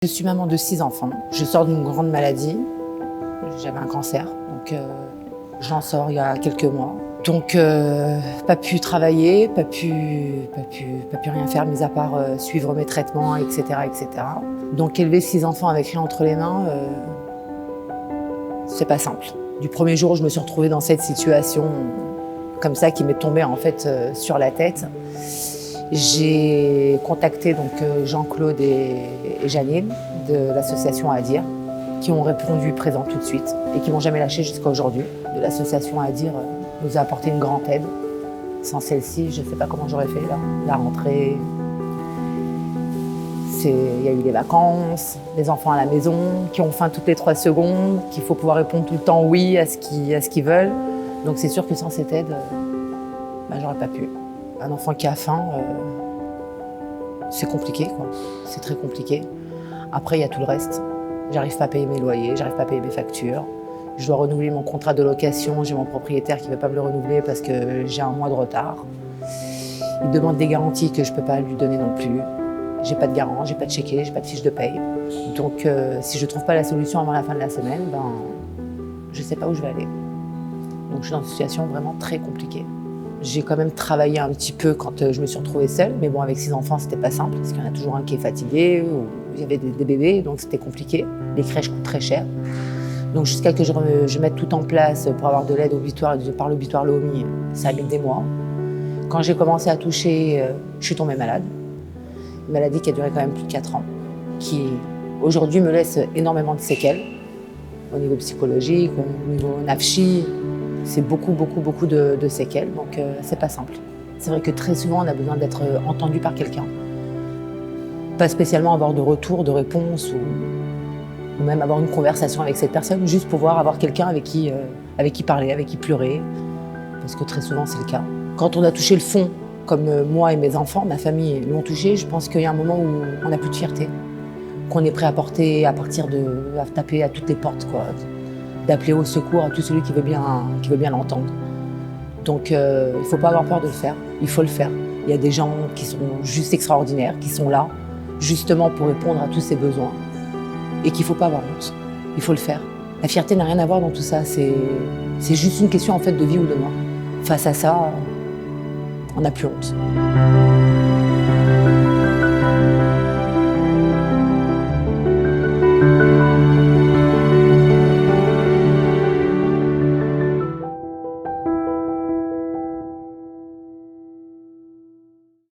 Je suis maman de 6 enfants. Je sors d'une grande maladie. J'avais un cancer, donc j'en sors il y a quelques mois. Donc pas pu travailler, pas pu rien faire, mis à part suivre mes traitements, etc., etc. Donc élever 6 enfants avec rien entre les mains, c'est pas simple. Du premier jour où je me suis retrouvée dans cette situation comme ça qui m'est tombée en fait sur la tête, j'ai contacté donc Jean-Claude et Janine de l'association Adir, qui ont répondu présent tout de suite et qui m'ont jamais lâché jusqu'à aujourd'hui. De l'association Adir nous a apporté une grande aide. Sans celle-ci, je ne sais pas comment j'aurais fait la rentrée. Il y a eu les vacances, les enfants à la maison qui ont faim toutes les 3 secondes, qu'il faut pouvoir répondre tout le temps oui à ce qu'ils veulent. Donc c'est sûr que sans cette aide, j'aurais pas pu. Un enfant qui a faim, c'est compliqué, quoi. C'est très compliqué. Après, il y a tout le reste. J'arrive pas à payer mes loyers, j'arrive pas à payer mes factures. Je dois renouveler mon contrat de location. J'ai mon propriétaire qui ne veut pas me le renouveler parce que j'ai un mois de retard. Il demande des garanties que je ne peux pas lui donner non plus. J'ai pas de garant, j'ai pas de chéquier, j'ai pas de fiche de paye. Donc, si je ne trouve pas la solution avant la fin de la semaine, je ne sais pas où je vais aller. Donc, je suis dans une situation vraiment très compliquée. J'ai quand même travaillé un petit peu quand je me suis retrouvée seule, mais bon, avec 6 enfants, c'était pas simple, parce qu'il y en a toujours un qui est fatigué, ou il y avait des bébés, donc c'était compliqué. Les crèches coûtent très cher. Donc jusqu'à que je mette tout en place pour avoir de l'aide par l'Obitoire Lomi, ça a mis des mois. Quand j'ai commencé à toucher, je suis tombée malade. Une maladie qui a duré quand même plus de 4 ans, qui aujourd'hui me laisse énormément de séquelles, au niveau psychologique, au niveau nafchi. C'est beaucoup de séquelles, donc c'est pas simple. C'est vrai que très souvent, on a besoin d'être entendu par quelqu'un. Pas spécialement avoir de retour, de réponse, ou même avoir une conversation avec cette personne, juste pouvoir avoir quelqu'un avec qui parler, avec qui pleurer, parce que très souvent, c'est le cas. Quand on a touché le fond, comme moi et mes enfants, ma famille l'ont touché, je pense qu'il y a un moment où on n'a plus de fierté, qu'on est prêt à taper à toutes les portes, quoi. D'appeler au secours à tout celui qui veut bien l'entendre. Donc il ne faut pas avoir peur de le faire, il faut le faire. Il y a des gens qui sont juste extraordinaires, qui sont là justement pour répondre à tous ces besoins et qu'il ne faut pas avoir honte, il faut le faire. La fierté n'a rien à voir dans tout ça, c'est juste une question en fait de vie ou de mort. Face à ça, on n'a plus honte.